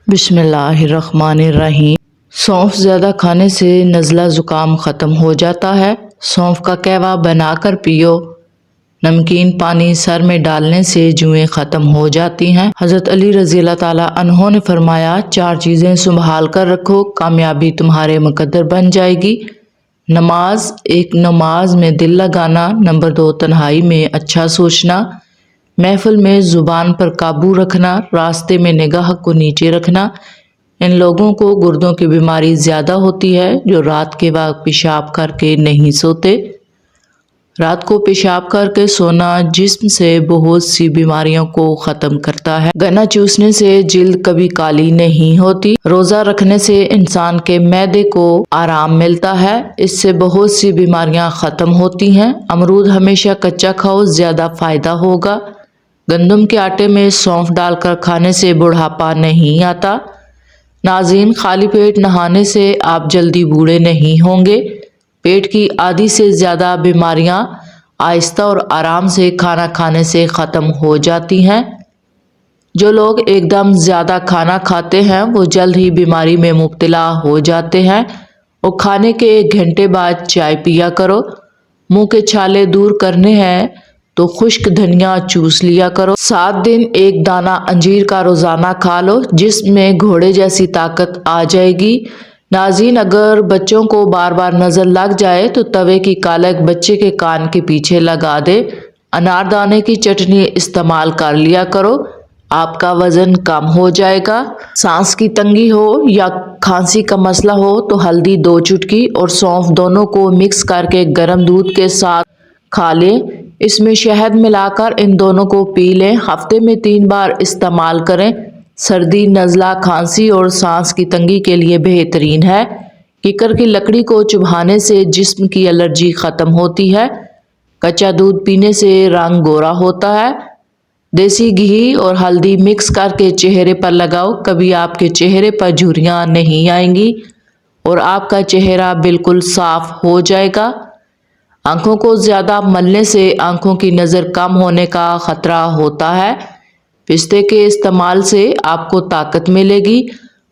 بسم اللہ الرحمن الرحیم۔ سونف زیادہ کھانے سے نزلہ زکام ختم ہو جاتا ہے۔ سونف کا قہوہ بنا کر پیو۔ نمکین پانی سر میں ڈالنے سے جوئیں ختم ہو جاتی ہیں۔ حضرت علی رضی اللہ تعالیٰ عنہ نے فرمایا، 4 چیزیں سنبھال کر رکھو، کامیابی تمہارے مقدر بن جائے گی۔ نماز، 1 نماز میں دل لگانا، نمبر 2 تنہائی میں اچھا سوچنا، محفل میں زبان پر قابو رکھنا، راستے میں نگاہ کو نیچے رکھنا۔ ان لوگوں کو گردوں کی بیماری زیادہ ہوتی ہے جو رات کے وقت پیشاب کر کے نہیں سوتے۔ رات کو پیشاب کر کے سونا جسم سے بہت سی بیماریوں کو ختم کرتا ہے۔ گنا چوسنے سے جلد کبھی کالی نہیں ہوتی۔ روزہ رکھنے سے انسان کے معدے کو آرام ملتا ہے، اس سے بہت سی بیماریاں ختم ہوتی ہیں۔ امرود ہمیشہ کچا کھاؤ، زیادہ فائدہ ہوگا۔ گندم کے آٹے میں سونف ڈال کر کھانے سے بڑھاپا نہیں آتا۔ ناظرین، خالی پیٹ نہانے سے آپ جلدی بوڑھے نہیں ہوں گے۔ پیٹ کی آدھی سے زیادہ بیماریاں آہستہ اور آرام سے کھانا کھانے سے ختم ہو جاتی ہیں۔ جو لوگ ایک دم زیادہ کھانا کھاتے ہیں وہ جلد ہی بیماری میں مبتلا ہو جاتے ہیں۔ اور کھانے کے 1 گھنٹے بعد چائے پیا کرو۔ منہ کے چھالے دور کرنے ہیں تو خشک دھنیا چوس لیا کرو۔ 7 دن 1 دانہ انجیر کا روزانہ کھا لو، جسم میں گھوڑے جیسی طاقت آ جائے گی۔ ناظرین، اگر بچوں کو بار بار نظر لگ جائے تو توے کی کالک بچے کے کان کے پیچھے لگا دے۔ انار دانے کی چٹنی استعمال کر لیا کرو، آپ کا وزن کم ہو جائے گا۔ سانس کی تنگی ہو یا کھانسی کا مسئلہ ہو تو ہلدی 2 چٹکی اور سونف دونوں کو مکس کر کے گرم دودھ کے ساتھ کھا لیں۔ اس میں شہد ملا کر ان دونوں کو پی لیں۔ ہفتے میں 3 بار استعمال کریں۔ سردی، نزلہ، کھانسی اور سانس کی تنگی کے لیے بہترین ہے۔ کیکر کی لکڑی کو چبھانے سے جسم کی الرجی ختم ہوتی ہے۔ کچا دودھ پینے سے رنگ گورا ہوتا ہے۔ دیسی گھی اور ہلدی مکس کر کے چہرے پر لگاؤ، کبھی آپ کے چہرے پر جھریاں نہیں آئیں گی اور آپ کا چہرہ بالکل صاف ہو جائے گا۔ آنکھوں کو زیادہ ملنے سے آنکھوں کی نظر کم ہونے کا خطرہ ہوتا ہے۔ پستے کے استعمال سے آپ کو طاقت ملے گی،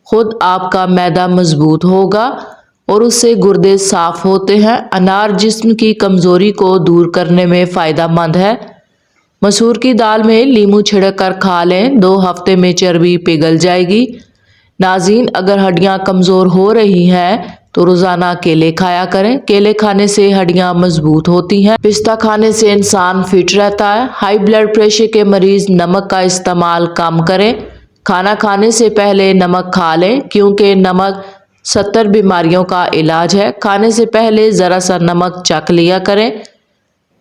خود آپ کا معدہ مضبوط ہوگا اور اس سے گردے صاف ہوتے ہیں۔ انار جسم کی کمزوری کو دور کرنے میں فائدہ مند ہے۔ مسور کی دال میں لیموں چھڑک کر کھا لیں، 2 ہفتے میں چربی پگھل جائے گی۔ ناظرین، اگر ہڈیاں کمزور ہو رہی ہیں تو روزانہ کیلے کھایا کریں۔ کیلے کھانے سے ہڈیاں مضبوط ہوتی ہیں۔ پستہ کھانے سے انسان فٹ رہتا ہے۔ ہائی بلڈ پریشر کے مریض نمک کا استعمال کم کریں۔ کھانا کھانے سے پہلے نمک کھا لیں کیونکہ نمک 70 بیماریوں کا علاج ہے۔ کھانے سے پہلے ذرا سا نمک چکھ لیا کریں۔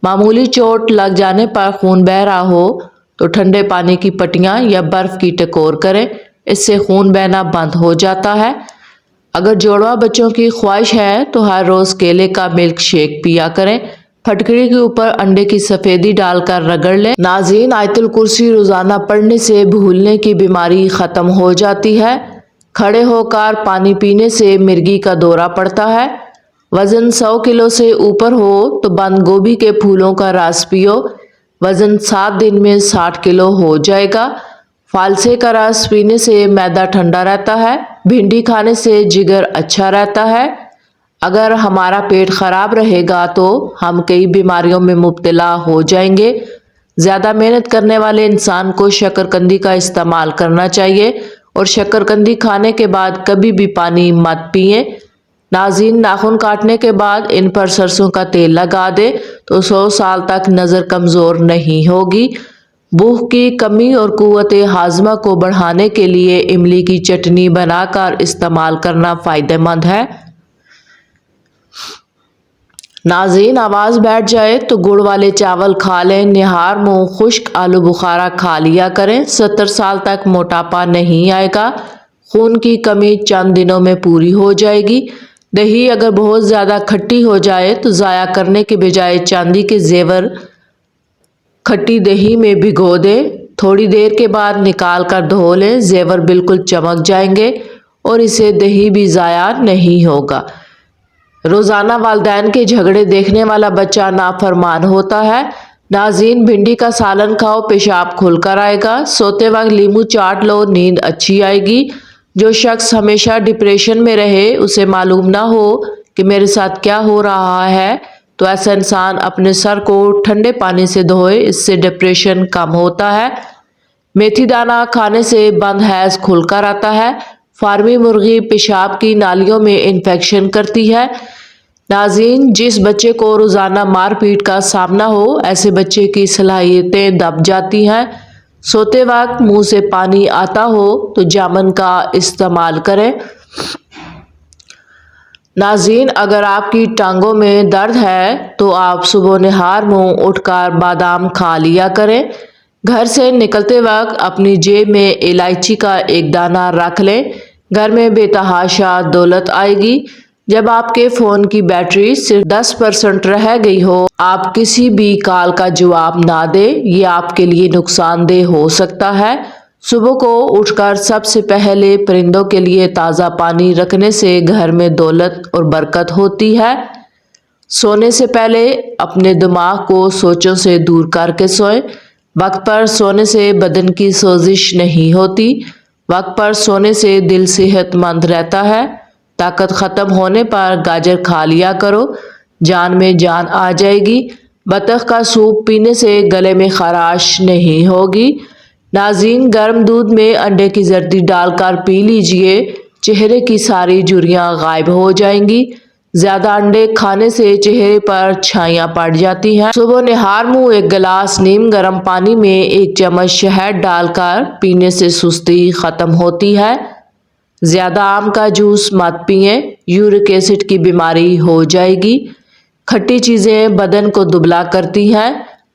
معمولی چوٹ لگ جانے پر خون بہہ رہا ہو تو ٹھنڈے پانی کی پٹیاں یا برف کی ٹکور کریں، اس سے خون بہنا بند ہو جاتا ہے۔ اگر جوڑواں بچوں کی خواہش ہے تو ہر روز کیلے کا ملک شیک پیا کریں۔ پھٹکڑی کے اوپر انڈے کی سفیدی ڈال کر رگڑ لیں۔ ناظرین، آیت الکرسی روزانہ پڑھنے سے بھولنے کی بیماری ختم ہو جاتی ہے۔ کھڑے ہو کر پانی پینے سے مرگی کا دورہ پڑتا ہے۔ وزن 100 کلو سے اوپر ہو تو بند گوبھی کے پھولوں کا رس پیو، وزن 7 دن میں 60 کلو ہو جائے گا۔ فالسے کا رس پینے سے معدہ ٹھنڈا رہتا ہے۔ بھنڈی کھانے سے جگر اچھا رہتا ہے۔ اگر ہمارا پیٹ خراب رہے گا تو ہم کئی بیماریوں میں مبتلا ہو جائیں گے۔ زیادہ محنت کرنے والے انسان کو شکرکندی کا استعمال کرنا چاہیے اور شکرکندی کھانے کے بعد کبھی بھی پانی مت پئیں۔ ناظرین، ناخن کاٹنے کے بعد ان پر سرسوں کا تیل لگا دے تو 100 سال تک نظر کمزور نہیں ہوگی۔ بھوک کی کمی اور قوت ہاضمہ کو بڑھانے کے لیے املی کی چٹنی بنا کر استعمال کرنا فائدہ مند ہے۔ ناظرین، آواز بیٹھ جائے تو گڑ والے چاول کھا لیں۔ نہار منہ خشک آلو بخارا کھا لیا کریں، 70 سال تک موٹاپا نہیں آئے گا۔ خون کی کمی چند دنوں میں پوری ہو جائے گی۔ دہی اگر بہت زیادہ کھٹی ہو جائے تو ضائع کرنے کے بجائے چاندی کے زیور کھٹی دہی میں بھگو دیں، تھوڑی دیر کے بعد نکال کر دھو لیں، زیور بالکل چمک جائیں گے اور اسے دہی بھی ضائع نہیں ہوگا۔ روزانہ والدین کے جھگڑے دیکھنے والا بچہ نافرمان ہوتا ہے۔ ناظرین، بھنڈی کا سالن کھاؤ، پیشاب کھل کر آئے گا۔ سوتے وقت لیموں چاٹ لو، نیند اچھی آئے گی۔ جو شخص ہمیشہ ڈپریشن میں رہے، اسے معلوم نہ ہو کہ میرے ساتھ کیا ہو رہا ہے، تو ایسا انسان اپنے سر کو ٹھنڈے پانی سے دھوئے، اس سے ڈپریشن کم ہوتا ہے۔ میتھی دانہ کھانے سے بند حیض کھل کر آتا ہے۔ فارمی مرغی پیشاب کی نالیوں میں انفیکشن کرتی ہے۔ ناظرین، جس بچے کو روزانہ مار پیٹ کا سامنا ہو، ایسے بچے کی صلاحیتیں دب جاتی ہیں۔ سوتے وقت منہ سے پانی آتا ہو تو جامن کا استعمال کریں۔ ناظرین، اگر آپ کی ٹانگوں میں درد ہے تو آپ صبح نہار منہ اٹھ کر بادام کھا لیا کریں۔ گھر سے نکلتے وقت اپنی جیب میں الائچی کا ایک دانہ رکھ لیں، گھر میں بے تحاشا دولت آئے گی۔ جب آپ کے فون کی بیٹری صرف 10% رہ گئی ہو، آپ کسی بھی کال کا جواب نہ دیں، یہ آپ کے لیے نقصان دہ ہو سکتا ہے۔ صبح کو اٹھ کر سب سے پہلے پرندوں کے لیے تازہ پانی رکھنے سے گھر میں دولت اور برکت ہوتی ہے۔ سونے سے پہلے اپنے دماغ کو سوچوں سے دور کر کے سوئیں۔ وقت پر سونے سے بدن کی سوزش نہیں ہوتی۔ وقت پر سونے سے دل صحت مند رہتا ہے۔ طاقت ختم ہونے پر گاجر کھا لیا کرو، جان میں جان آ جائے گی۔ بطخ کا سوپ پینے سے گلے میں خراش نہیں ہوگی۔ ناظرین، گرم دودھ میں انڈے کی زردی ڈال کر پی لیجئے، چہرے کی ساری جھریاں غائب ہو جائیں گی۔ زیادہ انڈے کھانے سے چہرے پر چھائیاں پڑ جاتی ہیں۔ صبح نہار منہ ایک گلاس نیم گرم پانی میں 1 چمچ شہد ڈال کر پینے سے سستی ختم ہوتی ہے۔ زیادہ آم کا جوس مت پئیں، یورک ایسڈ کی بیماری ہو جائے گی۔ کھٹی چیزیں بدن کو دبلا کرتی ہیں۔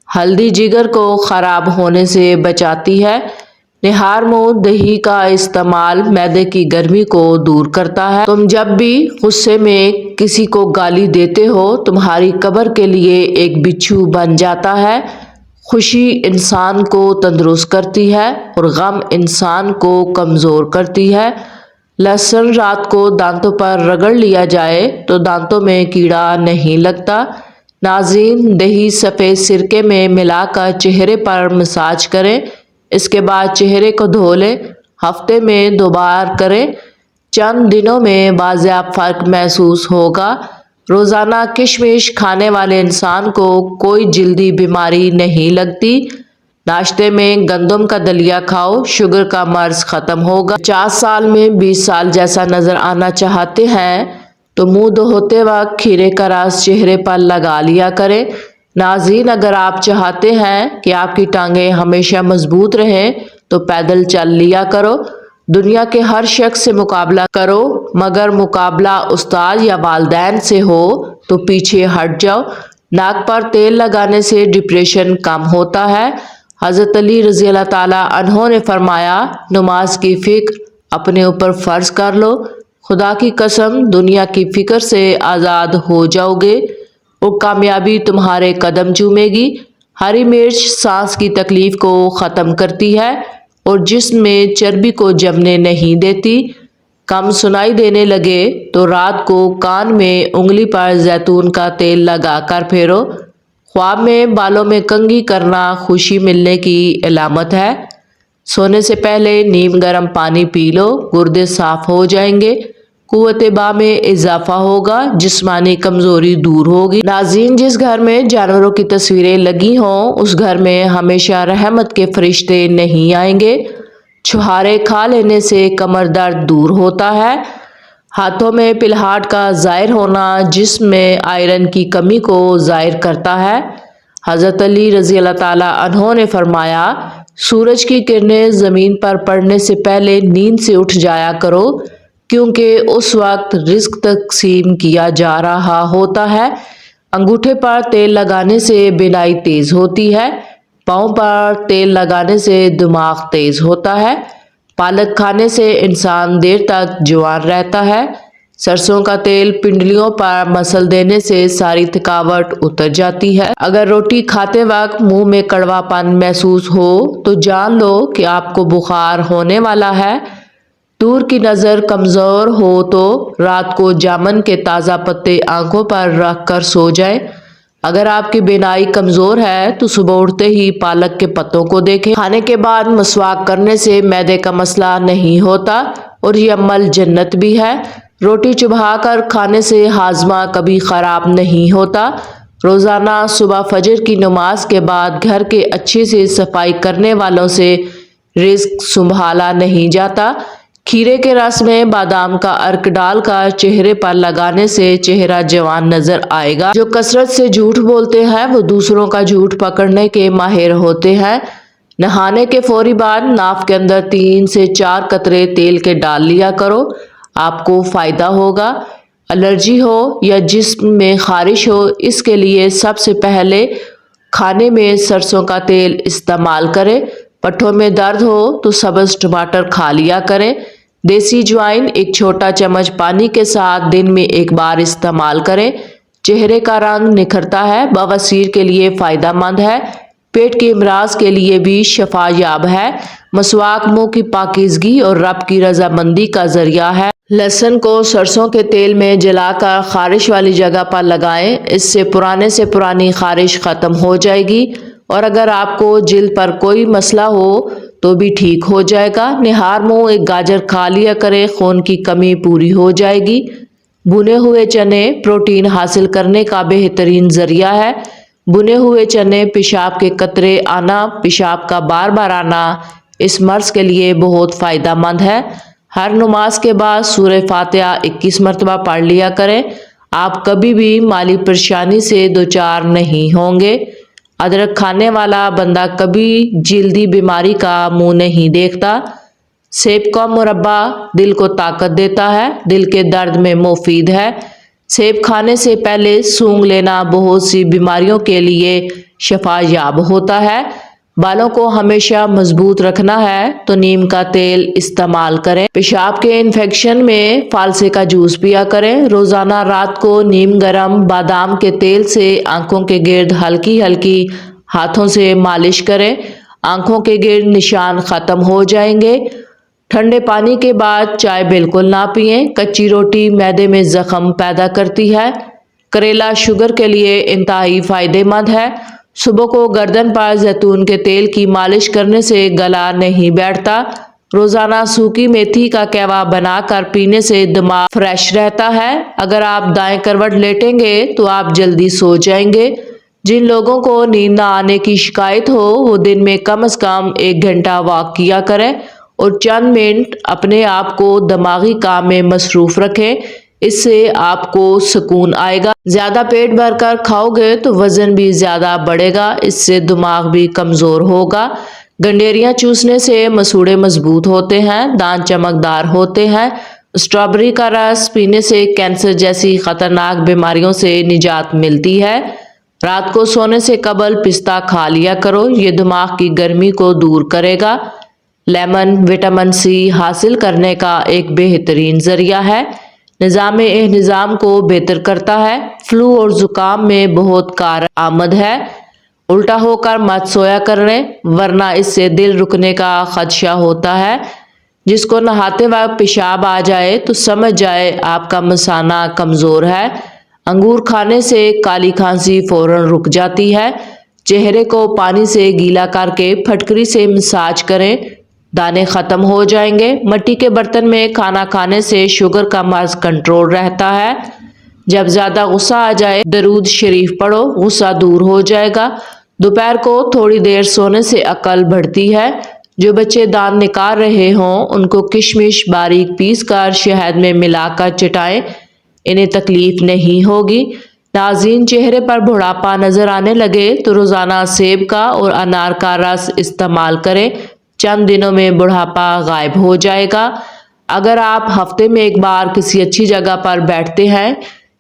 ہلدی جگر کو خراب ہونے سے بچاتی ہے۔ نہار منہ دہی کا استعمال معدے کی گرمی کو دور کرتا ہے۔ تم جب بھی غصے میں کسی کو گالی دیتے ہو، تمہاری قبر کے لیے ایک بچھو بن جاتا ہے۔ خوشی انسان کو تندرست کرتی ہے اور غم انسان کو کمزور کرتی ہے۔ لہسن رات کو دانتوں پر رگڑ لیا جائے تو دانتوں میں کیڑا نہیں لگتا۔ ناظرین، دہی سفید سرکے میں ملا کر چہرے پر مساج کریں، اس کے بعد چہرے کو دھو لیں۔ ہفتے میں 2 بار کریں، چند دنوں میں واضح فرق محسوس ہوگا۔ روزانہ کشمش کھانے والے انسان کو کوئی جلدی بیماری نہیں لگتی۔ ناشتے میں گندم کا دلیا کھاؤ، شوگر کا مرض ختم ہوگا۔ 50 سال میں 20 سال جیسا نظر آنا چاہتے ہیں تو منہ دھوتے وقت کھیرے کا رس چہرے پر لگا لیا کریں۔ ناظرین، اگر آپ چاہتے ہیں کہ آپ کی ٹانگیں ہمیشہ مضبوط رہیں تو پیدل چل لیا کرو۔ دنیا کے ہر شخص سے مقابلہ کرو، مگر مقابلہ استاد یا والدین سے ہو تو پیچھے ہٹ جاؤ۔ ناک پر تیل لگانے سے ڈپریشن کم ہوتا ہے۔ حضرت علی رضی اللہ تعالیٰ عنہ نے فرمایا، نماز کی فکر اپنے اوپر فرض کر لو، خدا کی قسم دنیا کی فکر سے آزاد ہو جاؤ گے اور کامیابی تمہارے قدم چومے گی۔ ہری مرچ سانس کی تکلیف کو ختم کرتی ہے اور جسم میں چربی کو جمنے نہیں دیتی۔ کم سنائی دینے لگے تو رات کو کان میں انگلی پر زیتون کا تیل لگا کر پھیرو۔ خواب میں بالوں میں کنگھی کرنا خوشی ملنے کی علامت ہے۔ سونے سے پہلے نیم گرم پانی پی لو، گردے صاف ہو جائیں گے، قوت باہ میں اضافہ ہوگا، جسمانی کمزوری دور ہوگی۔ ناظرین، جس گھر میں جانوروں کی تصویریں لگی ہوں، اس گھر میں ہمیشہ رحمت کے فرشتے نہیں آئیں گے۔ چھہارے کھا لینے سے کمر درد دور ہوتا ہے۔ ہاتھوں میں پلہاٹ کا ظاہر ہونا جسم میں آئرن کی کمی کو ظاہر کرتا ہے۔ حضرت علی رضی اللہ تعالیٰ عنہ نے فرمایا، سورج کی کرنیں زمین پر پڑنے سے پہلے نیند سے اٹھ جایا کرو، کیونکہ اس وقت رزق تقسیم کیا جا رہا ہوتا ہے۔ انگوٹھے پر تیل لگانے سے بینائی تیز ہوتی ہے۔ پاؤں پر تیل لگانے سے دماغ تیز ہوتا ہے۔ پالک کھانے سے انسان دیر تک جوان رہتا ہے۔ سرسوں کا تیل پنڈلیوں پر مسل دینے سے ساری تھکاوٹ اتر جاتی ہے۔ اگر روٹی کھاتے وقت منہ میں کڑوا پن محسوس ہو تو جان لو کہ آپ کو بخار ہونے والا ہے۔ دور کی نظر کمزور ہو تو رات کو جامن کے تازہ پتے آنکھوں پر رکھ کر سو جائیں۔ اگر آپ کی بینائی کمزور ہے تو صبح اٹھتے ہی پالک کے پتوں کو دیکھیں۔ کھانے کے بعد مسواک کرنے سے معدے کا مسئلہ نہیں ہوتا۔ اور یہ عمل جنت بھی ہے۔ روٹی چبھا کر کھانے سے ہاضمہ کبھی خراب نہیں ہوتا۔ روزانہ صبح فجر کی نماز کے بعد گھر کے اچھے سے صفائی کرنے والوں سے رزق سنبھالا نہیں جاتا۔ کھیرے کے رس میں بادام کا عرق ڈال کر چہرے پر لگانے سے چہرہ جوان نظر آئے گا۔ جو کثرت سے جھوٹ بولتے ہیں وہ دوسروں کا جھوٹ پکڑنے کے ماہر ہوتے ہیں۔ نہانے کے فوری بعد ناف کے اندر 3 سے 4 قطرے تیل کے ڈال لیا کرو، آپ کو فائدہ ہوگا۔ الرجی ہو یا جسم میں خارش ہو، اس کے لیے سب سے پہلے کھانے میں سرسوں کا تیل استعمال کریں۔ پٹھوں میں درد ہو تو سبز ٹماٹر کھا لیا کریں۔ دیسی جوائن 1 چھوٹا چمچ پانی کے ساتھ دن میں 1 بار استعمال کریں۔ چہرے کا رنگ نکھرتا ہے، بواسیر کے لیے فائدہ مند ہے، پیٹ کے امراض کے لیے بھی شفا یاب ہے۔ مسواک منہ کی پاکیزگی اور رب کی رضامندی کا ذریعہ ہے۔ لہسن کو سرسوں کے تیل میں جلا کر خارش والی جگہ پر لگائیں، اس سے پرانی خارش ختم ہو جائے گی، اور اگر آپ کو جلد پر کوئی مسئلہ ہو تو بھی ٹھیک ہو جائے گا۔ نہار منہ 1 گاجر کھا لیا کرے، خون کی کمی پوری ہو جائے گی۔ بھنے ہوئے چنے پروٹین حاصل کرنے کا بہترین ذریعہ ہے۔ بھنے ہوئے چنے پیشاب کے قطرے آنا، پیشاب کا بار بار آنا اس مرض کے لیے بہت فائدہ مند ہے۔ ہر نماز کے بعد سورہ فاتحہ 21 مرتبہ پڑھ لیا کریں، آپ کبھی بھی مالی پریشانی سے دوچار نہیں ہوں گے۔ ادرک کھانے والا بندہ کبھی جلدی بیماری کا منہ نہیں دیکھتا۔ سیب کا مربع دل کو طاقت دیتا ہے، دل کے درد میں مفید ہے۔ سیب کھانے سے پہلے سونگھ لینا بہت سی بیماریوں کے لیے شفا یاب ہوتا ہے۔ بالوں کو ہمیشہ مضبوط رکھنا ہے تو نیم کا تیل استعمال کریں۔ پیشاب کے انفیکشن میں فالسے کا جوس پیا کریں۔ روزانہ رات کو نیم گرم بادام کے تیل سے آنکھوں کے گرد ہلکی ہلکی ہاتھوں سے مالش کریں، آنکھوں کے گرد نشان ختم ہو جائیں گے۔ ٹھنڈے پانی کے بعد چائے بالکل نہ پئیں، کچی روٹی معدے میں زخم پیدا کرتی ہے۔ کریلا شوگر کے لیے انتہائی فائدہ مند ہے۔ صبح کو گردن پر زیتون کے تیل کی مالش کرنے سے گلا نہیں بیٹھتا۔ روزانہ سوکھی میتھی کا کہوہ بنا کر پینے سے دماغ فریش رہتا ہے۔ اگر آپ دائیں کروٹ لیٹیں گے تو آپ جلدی سو جائیں گے۔ جن لوگوں کو نیند نہ آنے کی شکایت ہو وہ دن میں کم از کم 1 گھنٹہ واک کیا کریں اور چند منٹ اپنے آپ کو دماغی کام میں مصروف رکھیں، اس سے آپ کو سکون آئے گا۔ زیادہ پیٹ بھر کر کھاؤ گے تو وزن بھی زیادہ بڑھے گا، اس سے دماغ بھی کمزور ہوگا۔ گنڈیریاں چوسنے سے مسوڑے مضبوط ہوتے ہیں، دانت چمکدار ہوتے ہیں۔ اسٹرابیری کا رس پینے سے کینسر جیسی خطرناک بیماریوں سے نجات ملتی ہے۔ رات کو سونے سے قبل پستہ کھا لیا کرو، یہ دماغ کی گرمی کو دور کرے گا۔ لیمن وٹامن سی حاصل کرنے کا ایک بہترین ذریعہ ہے، نظام اہضام کو بہتر کرتا ہے، فلو اور زکام میں بہت کارآمد ہے۔ الٹا ہو کر مت سویا کریں ورنہ اس سے دل رکنے کا خدشہ ہوتا ہے۔ جس کو نہاتے وقت پیشاب آ جائے تو سمجھ جائے آپ کا مثانہ کمزور ہے۔ انگور کھانے سے کالی کھانسی فوراً رک جاتی ہے۔ چہرے کو پانی سے گیلا کر کے پھٹکری سے مساج کریں، دانے ختم ہو جائیں گے۔ مٹی کے برتن میں کھانا کھانے سے شوگر کا مرض کنٹرول رہتا ہے۔ جب زیادہ غصہ آ جائے درود شریف پڑھو، غصہ دور ہو جائے گا۔ دوپہر کو تھوڑی دیر سونے سے عقل بڑھتی ہے۔ جو بچے دانت نکال رہے ہوں ان کو کشمش باریک پیس کر شہد میں ملا کر چٹائیں، انہیں تکلیف نہیں ہوگی۔ ناظرین، چہرے پر بڑھاپا نظر آنے لگے تو روزانہ سیب کا اور انار کا رس استعمال کریں، چند دنوں میں بڑھاپا غائب ہو جائے گا۔ اگر آپ ہفتے میں 1 بار کسی اچھی جگہ پر بیٹھتے ہیں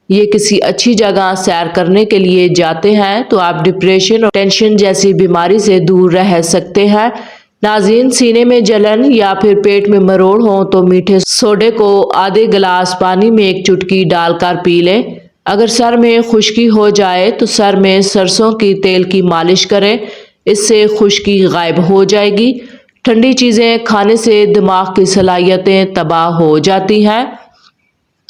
یا کسی اچھی جگہ سیر کرنے کے لیے جاتے ہیں تو آپ ڈپریشن اور ٹینشن جیسی بیماری سے دور رہ سکتے ہیں۔ ناظرین، سینے میں جلن یا پھر پیٹ میں مروڑ ہوں تو میٹھے سوڈے کو آدھے گلاس پانی میں 1 چٹکی ڈال کر پی لیں۔ اگر سر میں خشکی ہو جائے تو سر میں سرسوں کی تیل کی مالش کریں، اس سے خشکی غائب ہو جائے گی۔ ٹھنڈی چیزیں کھانے سے دماغ کی صلاحیتیں تباہ ہو جاتی ہیں۔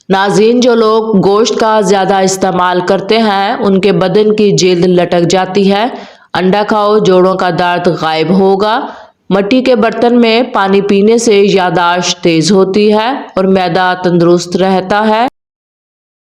ناظرین، جو لوگ گوشت کا زیادہ استعمال کرتے ہیں ان کے بدن کی جلد لٹک جاتی ہے۔ انڈا کھاؤ، جوڑوں کا درد غائب ہوگا۔ مٹی کے برتن میں پانی پینے سے یادداشت تیز ہوتی ہے اور معدہ تندرست رہتا ہے۔